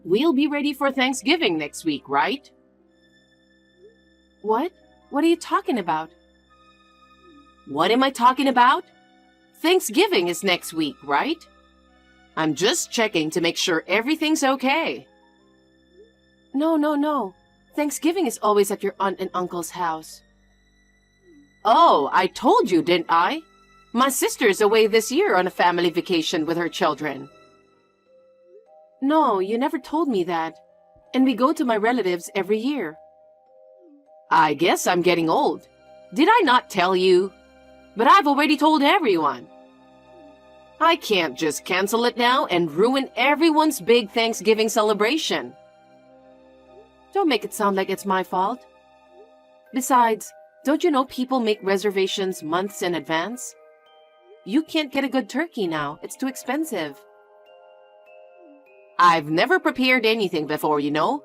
We'll be ready for Thanksgiving next week, right? What? What are you talking about? What am I talking about? Thanksgiving is next week, right? I'm just checking to make sure everything's okay. No. Thanksgiving is always at your aunt and uncle's house. Oh, I told you, didn't I? My sister's away this year on a family vacation with her children. No, you never told me that. And we go to my relatives every year. I guess I'm getting old. Did I not tell you? But I've already told everyone. I can't just cancel it now and ruin everyone's big Thanksgiving celebration. Don't make it sound like it's my fault. Besides, don't you know people make reservations months in advance? You can't get a good turkey now. It's too expensive. I've never prepared anything before, you know.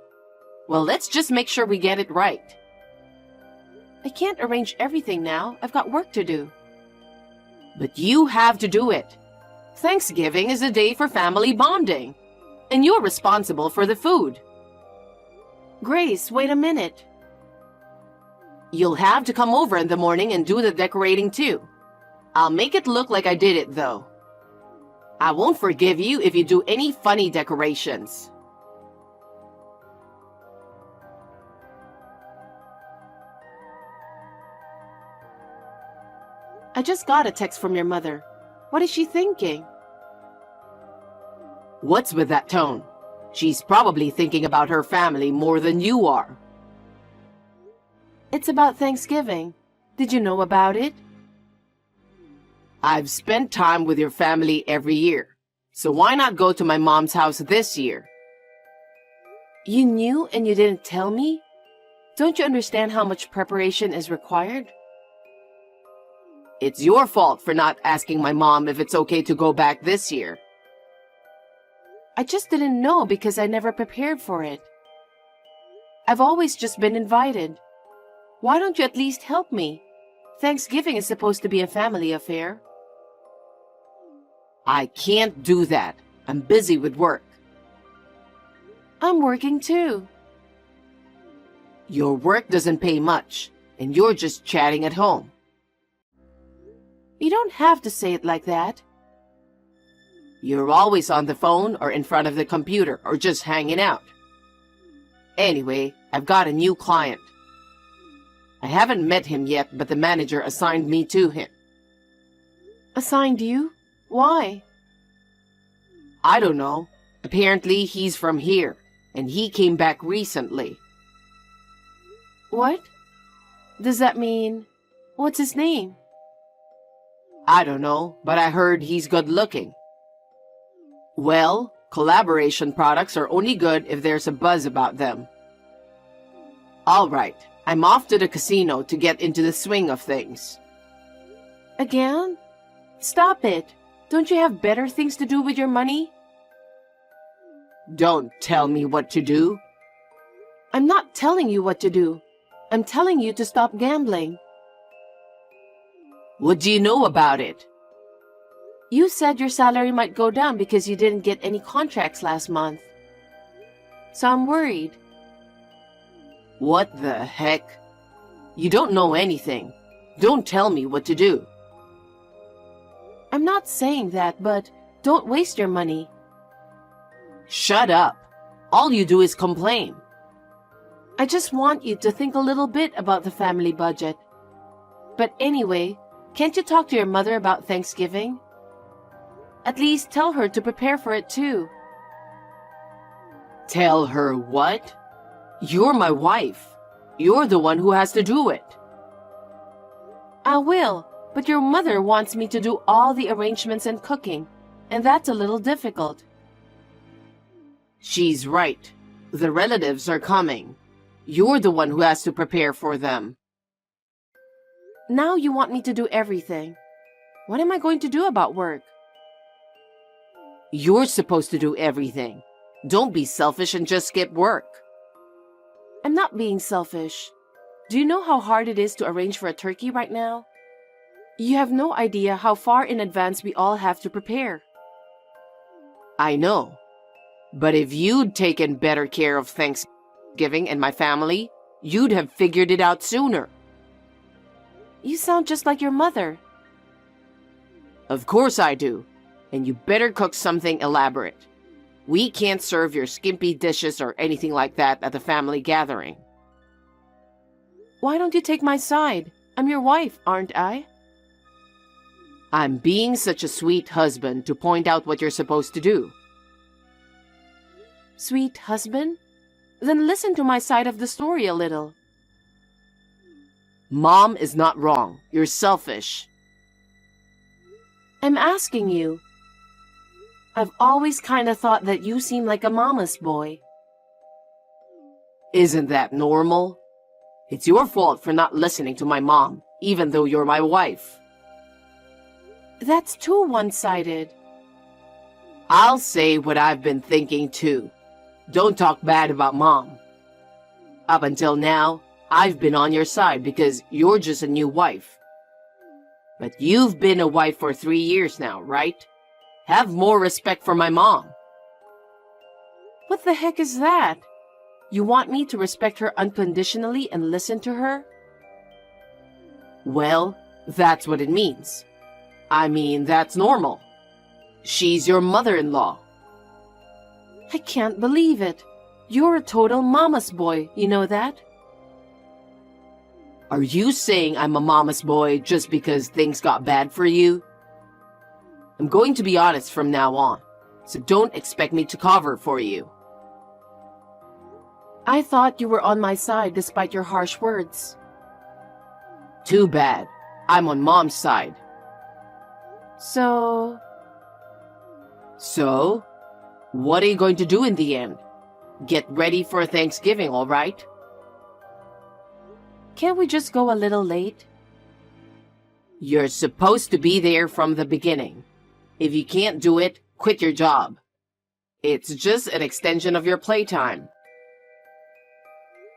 Well, let's just make sure we get it right. I can't arrange everything now. I've got work to do. But you have to do it. Thanksgiving is a day for family bonding, and you're responsible for the food. Grace, wait a minute. You'll have to come over in the morning and do the decorating too. I'll make it look like I did it, though. I won't forgive you if you do any funny decorations. I just got a text from your mother. What is she thinking? What's with that tone? She's probably thinking about her family more than you are. It's about Thanksgiving. Did you know about it? I've spent time with your family every year, so why not go to my mom's house this year? You knew and you didn't tell me? Don't you understand how much preparation is required? It's your fault for not asking my mom if it's okay to go back this year. I just didn't know because I never prepared for it. I've always just been invited. Why don't you at least help me? Thanksgiving is supposed to be a family affair. I can't do that. I'm busy with work. I'm working too. Your work doesn't pay much, and you're just chatting at home. You don't have to say it like that. You're always on the phone or in front of the computer or just hanging out. Anyway, I've got a new client. I haven't met him yet, but the manager assigned me to him. Assigned you? Why? I don't know. Apparently, he's from here, and he came back recently. What? Does that mean... What's his name? I don't know, but I heard he's good looking. Well, collaboration products are only good if there's a buzz about them. All right, I'm off to the casino to get into the swing of things. Again? Stop it. Don't you have better things to do with your money? Don't tell me what to do. I'm not telling you what to do. I'm telling you to stop gambling. What do you know about it? You said your salary might go down because you didn't get any contracts last month. So I'm worried. What the heck? You don't know anything. Don't tell me what to do. I'm not saying that, but don't waste your money. Shut up. All you do is complain. I just want you to think a little bit about the family budget. But anyway, can't you talk to your mother about Thanksgiving? At least tell her to prepare for it too. Tell her what? You're my wife. You're the one who has to do it. I will, but your mother wants me to do all the arrangements and cooking, and that's a little difficult. She's right. The relatives are coming. You're the one who has to prepare for them. Now you want me to do everything. What am I going to do about work? You're supposed to do everything. Don't be selfish and just skip work. I'm not being selfish. Do you know how hard it is to arrange for a turkey right now? You have no idea how far in advance we all have to prepare. I know. But if you'd taken better care of Thanksgiving and my family, you'd have figured it out sooner. You sound just like your mother. Of course I do. And you better cook something elaborate. We can't serve your skimpy dishes or anything like that at the family gathering. Why don't you take my side? I'm your wife, aren't I? I'm being such a sweet husband to point out what you're supposed to do. Sweet husband? Then listen to my side of the story a little. Mom is not wrong. You're selfish. I'm asking you. I've always kind of thought that you seem like a mama's boy. Isn't that normal? It's your fault for not listening to my mom, even though you're my wife. That's too one-sided. I'll say what I've been thinking too. Don't talk bad about Mom. Up until now, I've been on your side because you're just a new wife. But you've been a wife for 3 years now, right? Have more respect for my mom. What the heck is that? You want me to respect her unconditionally and listen to her? Well, that's what it means. I mean, that's normal. She's your mother-in-law. I can't believe it. You're a total mama's boy, you know that? Are you saying I'm a mama's boy just because things got bad for you? I'm going to be honest from now on, so don't expect me to cover for you. I thought you were on my side despite your harsh words. Too bad. I'm on Mom's side. So, what are you going to do in the end? Get ready for Thanksgiving, all right? can't we just go a little late? You're supposed to be there from the beginning. If you can't do it, quit your job. It's just an extension of your playtime.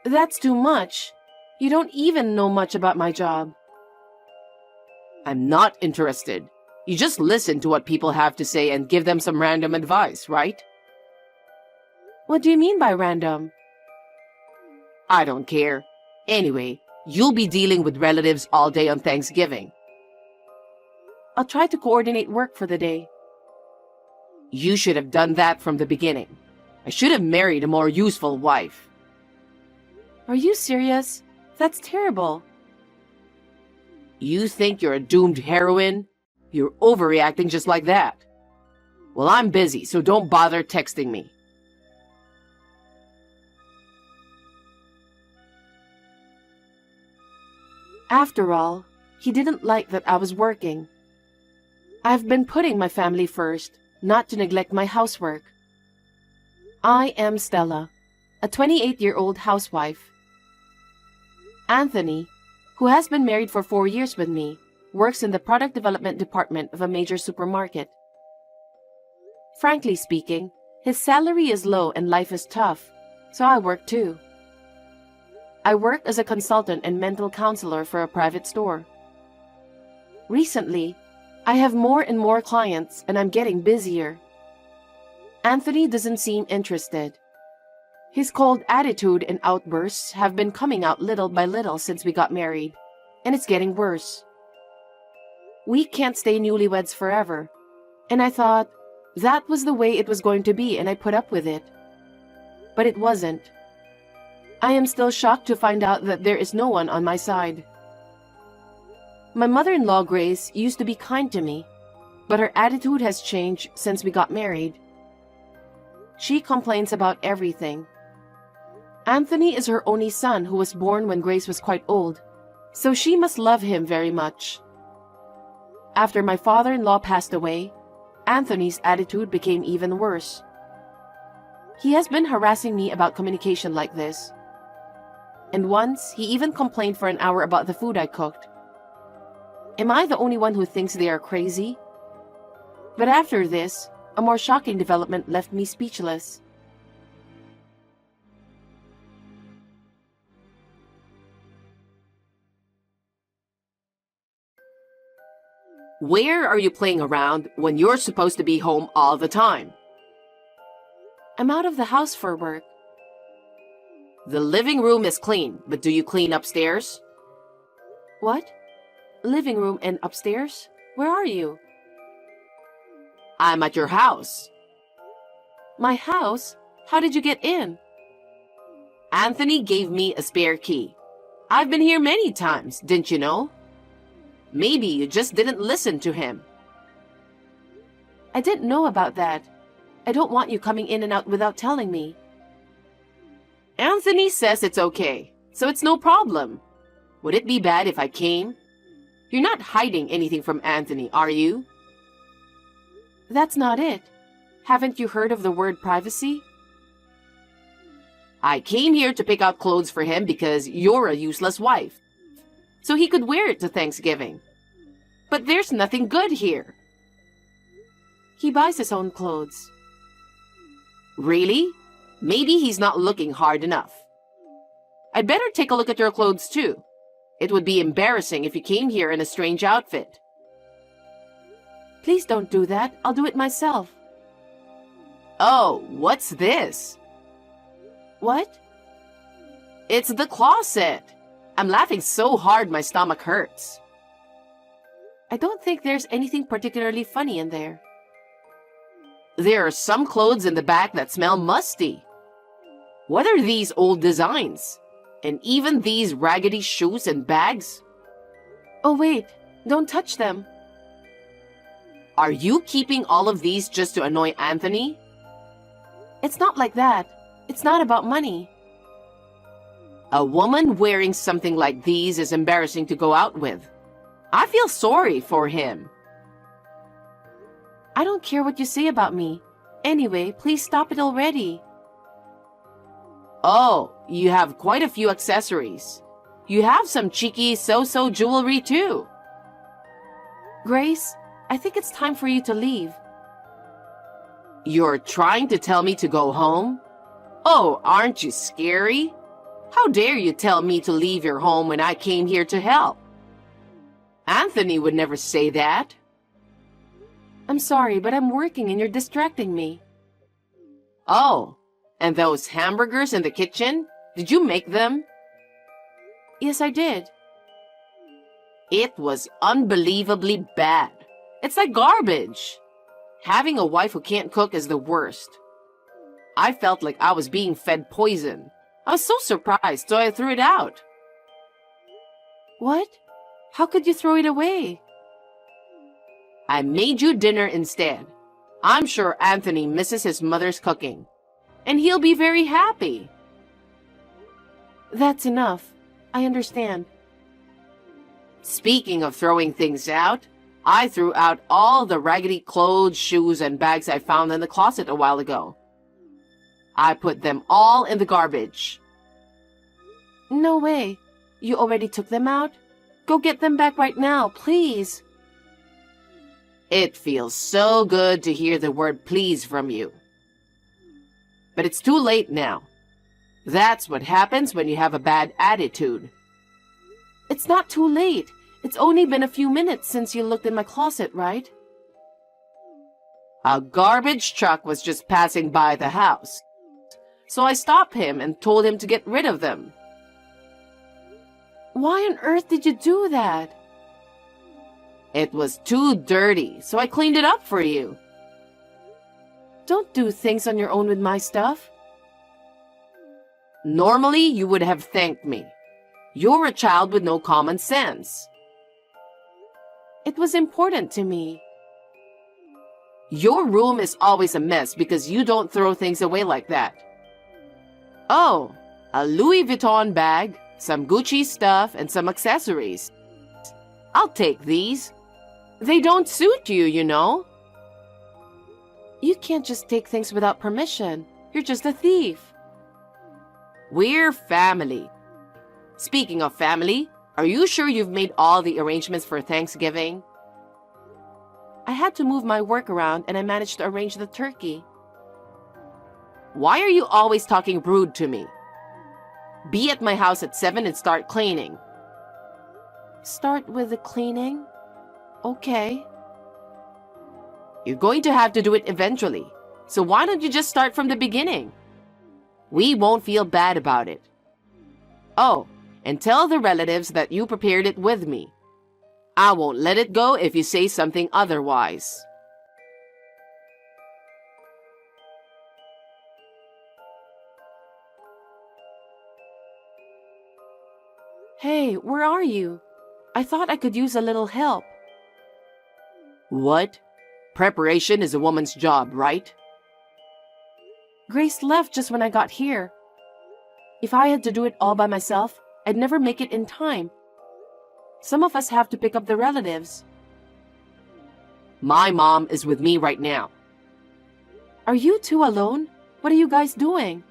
That's too much. You don't even know much about my job. I'm not interested. You just listen to what people have to say and give them some random advice, right? What do you mean by random? I don't care. Anyway, you'll be dealing with relatives all day on Thanksgiving. I'll try to coordinate work for the day. You should have done that from the beginning. I should have married a more useful wife. Are you serious? That's terrible. You think you're a doomed heroine? You're overreacting just like that. Well, I'm busy, so don't bother texting me. After all, he didn't like that I was working. I've been putting my family first, not to neglect my housework. I am Stella, a 28-year-old housewife. Anthony, who has been married for 4 years with me, works in the product development department of a major supermarket. Frankly speaking, his salary is low and life is tough, so I work too. I work as a consultant and mental counselor for a private store. Recently, I have more and more clients and I'm getting busier. Anthony doesn't seem interested. His cold attitude and outbursts have been coming out little by little since we got married, and it's getting worse. We can't stay newlyweds forever, and I thought that was the way it was going to be and I put up with it. But it wasn't. I am still shocked to find out that there is no one on my side. My mother-in-law, Grace, used to be kind to me, but her attitude has changed since we got married. She complains about everything. Anthony is her only son who was born when Grace was quite old, so she must love him very much. After my father-in-law passed away, Anthony's attitude became even worse. He has been harassing me about communication like this. And once, he even complained for an hour about the food I cooked. Am I the only one who thinks they are crazy? But after this, a more shocking development left me speechless. Where are you playing around when you're supposed to be home all the time? I'm out of the house for work. The living room is clean, but do you clean upstairs? What? Living room and upstairs? Where are you? I'm at your house. My house? How did you get in? Anthony gave me a spare key. I've been here many times, didn't you know? Maybe you just didn't listen to him. I didn't know about that. I don't want you coming in and out without telling me. Anthony says it's okay, so it's no problem. Would it be bad if I came? You're not hiding anything from Anthony, are you? That's not it. Haven't you heard of the word privacy? I came here to pick out clothes for him because you're a useless wife, so he could wear it to Thanksgiving. But there's nothing good here. He buys his own clothes. Really? Maybe he's not looking hard enough. I'd better take a look at your clothes too. It would be embarrassing if you came here in a strange outfit. Please don't do that. I'll do it myself. Oh, what's this? What? It's the closet. I'm laughing so hard my stomach hurts. I don't think there's anything particularly funny in there. There are some clothes in the back that smell musty. What are these old designs? And even these raggedy shoes and bags? Oh wait, don't touch them. Are you keeping all of these just to annoy Anthony? It's not like that. It's not about money. A woman wearing something like these is embarrassing to go out with. I feel sorry for him. I don't care what you say about me. Anyway, please stop it already. Oh, you have quite a few accessories. You have some cheeky so-so jewelry too. Grace, I think it's time for you to leave. You're trying to tell me to go home? Oh, aren't you scary? How dare you tell me to leave your home when I came here to help? Anthony would never say that. I'm sorry, but I'm working and you're distracting me. Oh, and those hamburgers in the kitchen? Did you make them? Yes, I did. It was unbelievably bad. It's like garbage. Having a wife who can't cook is the worst. I felt like I was being fed poison. I was so surprised, so I threw it out. What? How could you throw it away? I made you dinner instead. I'm sure Anthony misses his mother's cooking, and he'll be very happy. That's enough. I understand. Speaking of throwing things out, I threw out all the raggedy clothes, shoes, and bags I found in the closet a while ago. I put them all in the garbage. No way. You already took them out? Go get them back right now, please. It feels so good to hear the word please from you. But it's too late now. That's what happens when you have a bad attitude. It's not too late. It's only been a few minutes since you looked in my closet, right? A garbage truck was just passing by the house, so I stopped him and told him to get rid of them. Why on earth did you do that? It was too dirty, so I cleaned it up for you. Don't do things on your own with my stuff. Normally, you would have thanked me. You're a child with no common sense. It was important to me. Your room is always a mess because you don't throw things away like that. Oh, a Louis Vuitton bag, some Gucci stuff, and some accessories. I'll take these. They don't suit you, you know. You can't just take things without permission. You're just a thief. We're family. Speaking of family, are you sure you've made all the arrangements for Thanksgiving? I had to move my work around and I managed to arrange the turkey. Why are you always talking rude to me? Be at my house at 7 and start cleaning. Start with the cleaning? Okay. You're going to have to do it eventually. So why don't you just start from the beginning? We won't feel bad about it. Oh, and tell the relatives that you prepared it with me. I won't let it go if you say something otherwise. Hey, where are you? I thought I could use a little help. What? Preparation is a woman's job, right? Grace left just when I got here. If I had to do it all by myself, I'd never make it in time. Some of us have to pick up the relatives. My mom is with me right now. Are you two alone? What are you guys doing?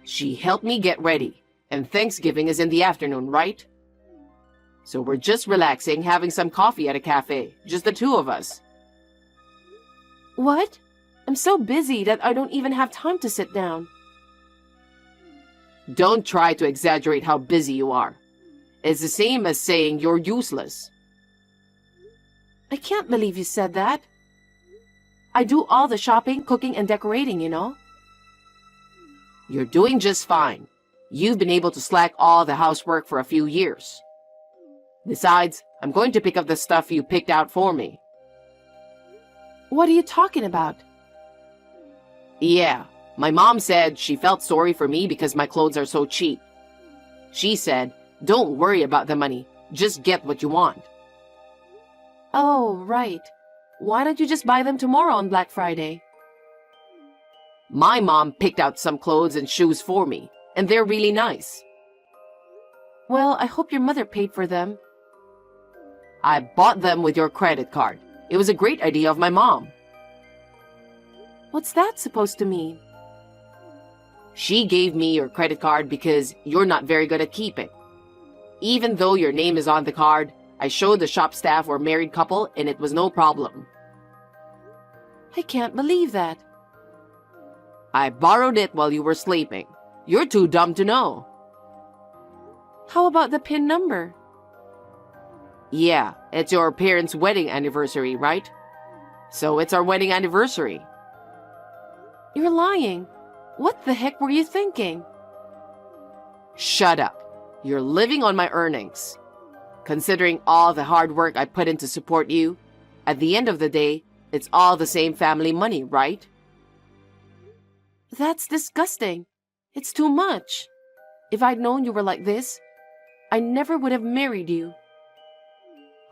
She helped me get ready, and Thanksgiving is in the afternoon, right? So we're just relaxing, having some coffee at a cafe, just the two of us. What? I'm so busy that I don't even have time to sit down. Don't try to exaggerate how busy you are. It's the same as saying you're useless. I can't believe you said that. I do all the shopping, cooking, and decorating, you know. You're doing just fine. You've been able to slack all the housework for a few years. Besides, I'm going to pick up the stuff you picked out for me. What are you talking about? Yeah, my mom said she felt sorry for me because my clothes are so cheap. She said, don't worry about the money, just get what you want. Oh, right. Why don't you just buy them tomorrow on Black Friday? My mom picked out some clothes and shoes for me, and they're really nice. Well, I hope your mother paid for them. I bought them with your credit card. It was a great idea of my mom. What's that supposed to mean? She gave me your credit card because you're not very good at keeping. Even though your name is on the card, I showed the shop staff we're a married couple and it was no problem. I can't believe that. I borrowed it while you were sleeping. You're too dumb to know. How about the PIN number? Yeah, it's your parents' wedding anniversary, right? So it's our wedding anniversary. You're lying. What the heck were you thinking? Shut up. You're living on my earnings. Considering all the hard work I put in to support you, at the end of the day, it's all the same family money, right? That's disgusting. It's too much. If I'd known you were like this, I never would have married you.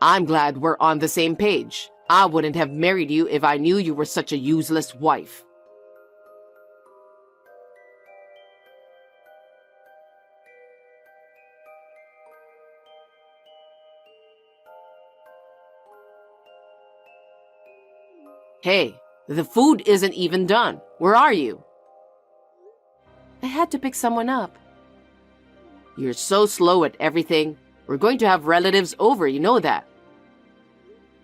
I'm glad we're on the same page. I wouldn't have married you if I knew you were such a useless wife. Hey, the food isn't even done. Where are you? I had to pick someone up. You're so slow at everything. We're going to have relatives over, you know that.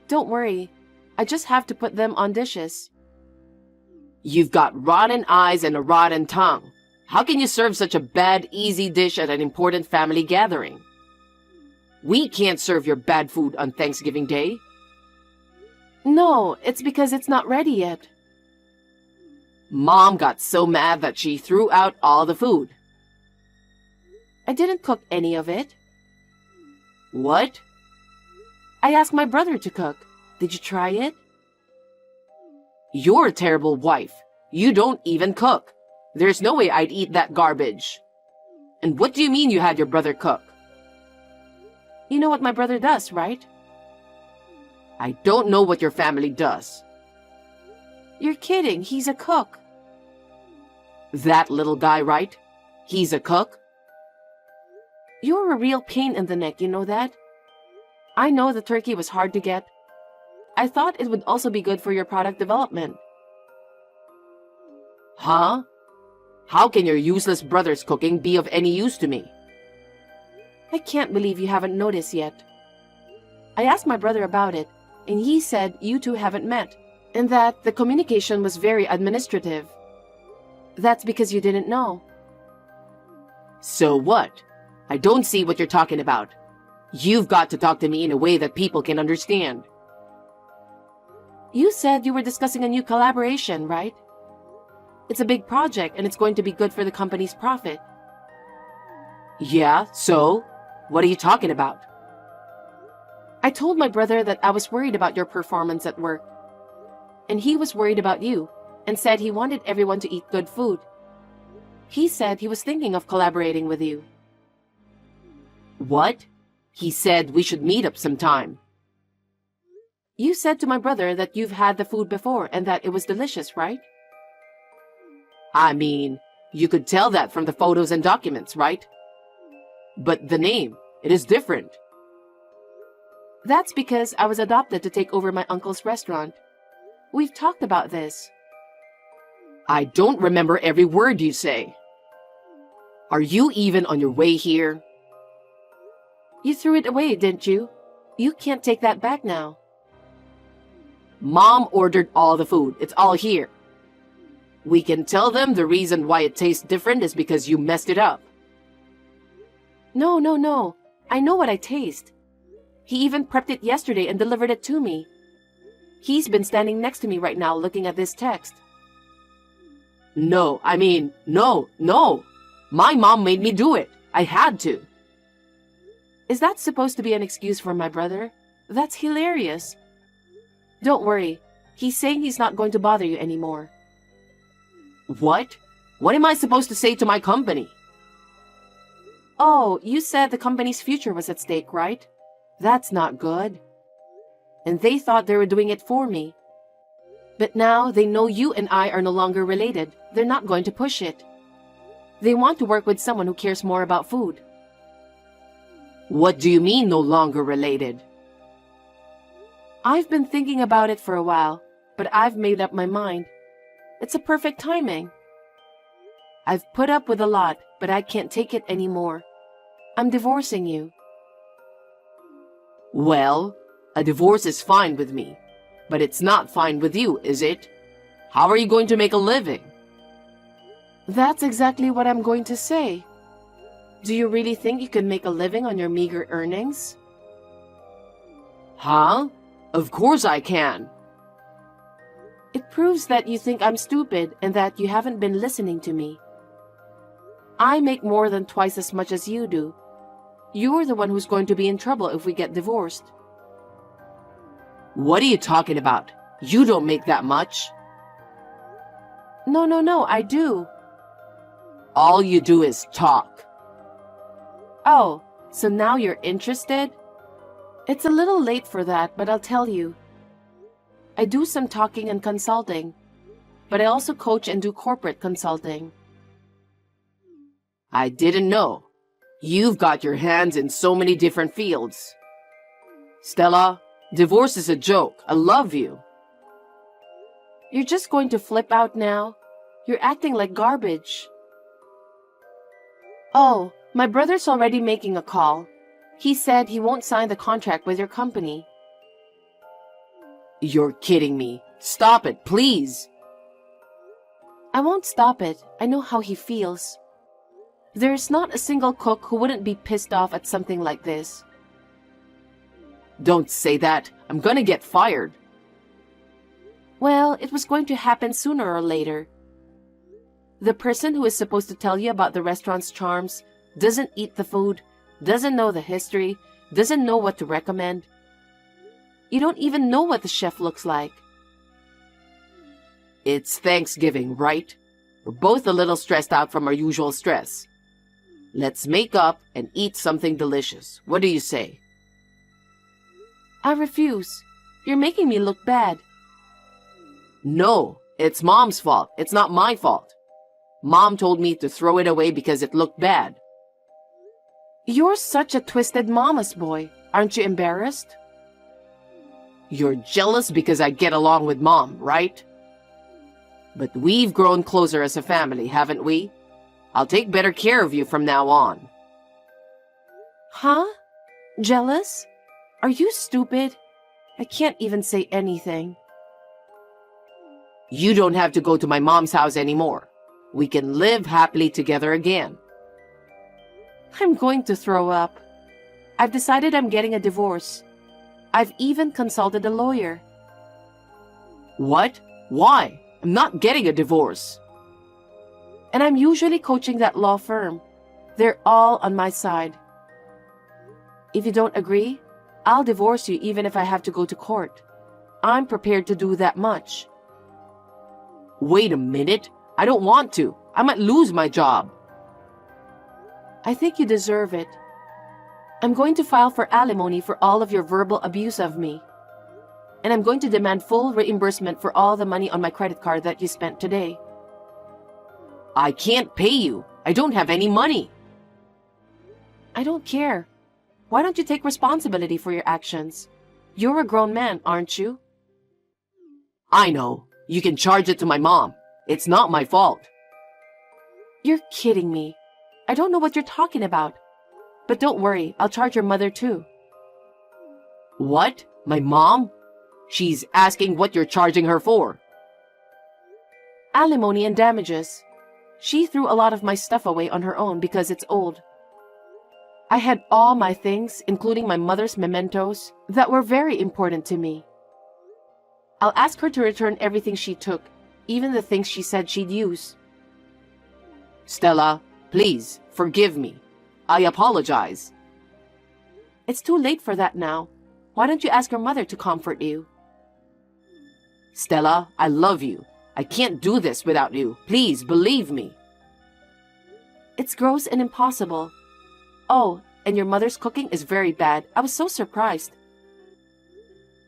Don't worry. I just have to put them on dishes. You've got rotten eyes and a rotten tongue. How can you serve such a bad, easy dish at an important family gathering? We can't serve your bad food on Thanksgiving Day. No, it's because it's not ready yet. Mom got so mad that she threw out all the food. I didn't cook any of it. What? I asked my brother to cook. Did you try it? You're a terrible wife. You don't even cook. There's no way I'd eat that garbage. And what do you mean you had your brother cook? You know what my brother does, right? I don't know what your family does. You're kidding. He's a cook. That little guy, right? He's a cook? You're a real pain in the neck, you know that? I know the turkey was hard to get. I thought it would also be good for your product development. Huh? How can your useless brother's cooking be of any use to me? I can't believe you haven't noticed yet. I asked my brother about it, and he said you two haven't met, and that the communication was very administrative. That's because you didn't know. So what? I don't see what you're talking about. You've got to talk to me in a way that people can understand. You said you were discussing a new collaboration, right? It's a big project and it's going to be good for the company's profit. Yeah, so? What are you talking about? I told my brother that I was worried about your performance at work. And he was worried about you and said he wanted everyone to eat good food. He said he was thinking of collaborating with you. What? He said we should meet up sometime. You said to my brother that you've had the food before and that it was delicious, right? I mean, you could tell that from the photos and documents, right? But the name, it is different. That's because I was adopted to take over my uncle's restaurant. We've talked about this. I don't remember every word you say. Are you even on your way here? You threw it away, didn't you? You can't take that back now. Mom ordered all the food. It's all here. We can tell them the reason why it tastes different is because you messed it up. No. I know what I taste. He even prepped it yesterday and delivered it to me. He's been standing next to me right now looking at this text. No. My mom made me do it. I had to. Is that supposed to be an excuse for my brother? That's hilarious. Don't worry. He's saying he's not going to bother you anymore. What? What am I supposed to say to my company? Oh, you said the company's future was at stake, right? That's not good. And they thought they were doing it for me. But now they know you and I are no longer related. They're not going to push it. They want to work with someone who cares more about food. What do you mean no longer related? I've been thinking about it for a while, but I've made up my mind. It's a perfect timing. I've put up with a lot, but I can't take it anymore. I'm divorcing you. Well, a divorce is fine with me, but it's not fine with you, is it? How are you going to make a living? That's exactly what I'm going to say. Do you really think you can make a living on your meager earnings? Huh? Of course I can. It proves that you think I'm stupid and that you haven't been listening to me. I make more than twice as much as you do. You're the one who's going to be in trouble if we get divorced. What are you talking about? You don't make that much. No, I do. All you do is talk. Oh, so now you're interested? It's a little late for that, but I'll tell you. I do some talking and consulting, but I also coach and do corporate consulting. I didn't know. You've got your hands in so many different fields. Stella, divorce is a joke. I love you. You're just going to flip out now? You're acting like garbage. Oh, my brother's already making a call. He said he won't sign the contract with your company. You're kidding me. Stop it, please. I won't stop it. I know how he feels. There's not a single cook who wouldn't be pissed off at something like this. Don't say that. I'm gonna get fired. Well, it was going to happen sooner or later. The person who is supposed to tell you about the restaurant's charms doesn't eat the food, doesn't know the history, doesn't know what to recommend. You don't even know what the chef looks like. It's Thanksgiving, right? We're both a little stressed out from our usual stress. Let's make up and eat something delicious. What do you say? I refuse. You're making me look bad. No, it's Mom's fault. It's not my fault. Mom told me to throw it away because it looked bad. You're such a twisted mama's boy. Aren't you embarrassed? You're jealous because I get along with Mom, right? But we've grown closer as a family, haven't we? I'll take better care of you from now on. Huh? Jealous? Are you stupid? I can't even say anything. You don't have to go to my mom's house anymore. We can live happily together again. I'm going to throw up. I've decided I'm getting a divorce. I've even consulted a lawyer. What? Why? I'm not getting a divorce. And I'm usually coaching that law firm. They're all on my side. If you don't agree, I'll divorce you even if I have to go to court. I'm prepared to do that much. Wait a minute. I don't want to. I might lose my job. I think you deserve it. I'm going to file for alimony for all of your verbal abuse of me. And I'm going to demand full reimbursement for all the money on my credit card that you spent today. I can't pay you. I don't have any money. I don't care. Why don't you take responsibility for your actions? You're a grown man, aren't you? I know. You can charge it to my mom. It's not my fault. You're kidding me. I don't know what you're talking about. But don't worry, I'll charge your mother too. What? My mom? She's asking what you're charging her for. Alimony and damages. She threw a lot of my stuff away on her own because it's old. I had all my things, including my mother's mementos, that were very important to me. I'll ask her to return everything she took, even the things she said she'd use. Stella, please, forgive me. I apologize. It's too late for that now. Why don't you ask your mother to comfort you? Stella, I love you. I can't do this without you. Please, believe me. It's gross and impossible. Oh, and your mother's cooking is very bad. I was so surprised.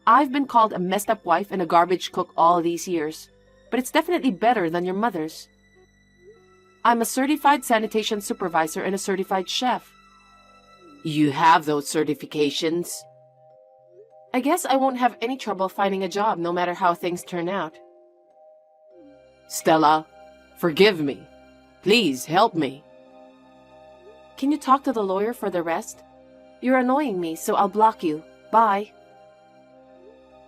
I've been called a messed up wife and a garbage cook all these years, but it's definitely better than your mother's. I'm a certified sanitation supervisor and a certified chef. You have those certifications? I guess I won't have any trouble finding a job no matter how things turn out. Stella, forgive me. Please help me. Can you talk to the lawyer for the rest? You're annoying me, so I'll block you. Bye.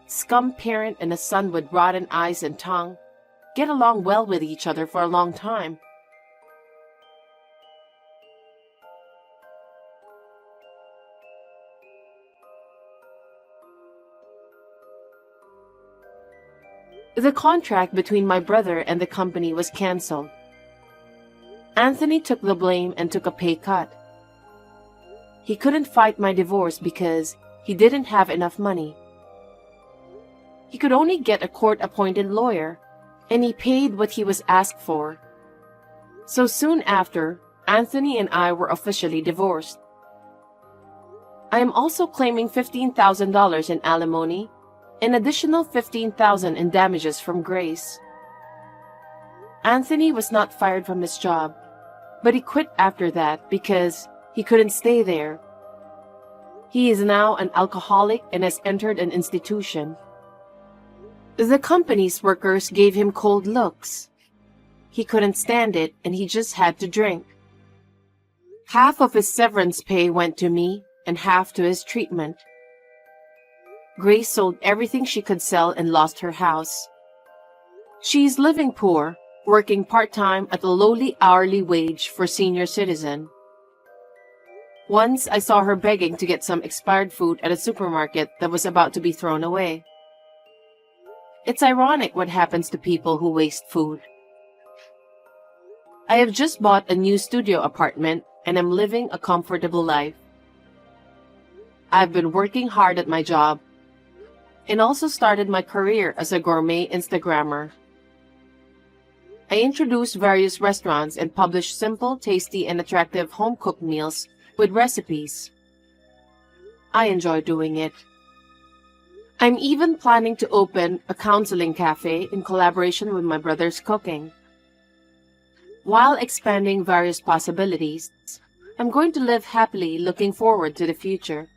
Scum parent and a son with rotten eyes and tongue. Get along well with each other for a long time. The contract between my brother and the company was canceled. Anthony took the blame and took a pay cut. He couldn't fight my divorce because he didn't have enough money. He could only get a court-appointed lawyer, and he paid what he was asked for. So soon after, Anthony and I were officially divorced. I am also claiming $15,000 in alimony, an additional $15,000 in damages from Grace. Anthony was not fired from his job, but he quit after that because he couldn't stay there. He is now an alcoholic and has entered an institution. The company's workers gave him cold looks. He couldn't stand it and he just had to drink. Half of his severance pay went to me and half to his treatment. Grace sold everything she could sell and lost her house. She's living poor, working part-time at a lowly hourly wage for senior citizen. Once I saw her begging to get some expired food at a supermarket that was about to be thrown away. It's ironic what happens to people who waste food. I have just bought a new studio apartment and am living a comfortable life. I've been working hard at my job and also started my career as a gourmet Instagrammer. I introduce various restaurants and publish simple, tasty, and attractive home-cooked meals with recipes. I enjoy doing it. I'm even planning to open a counseling cafe in collaboration with my brother's cooking. While expanding various possibilities, I'm going to live happily looking forward to the future.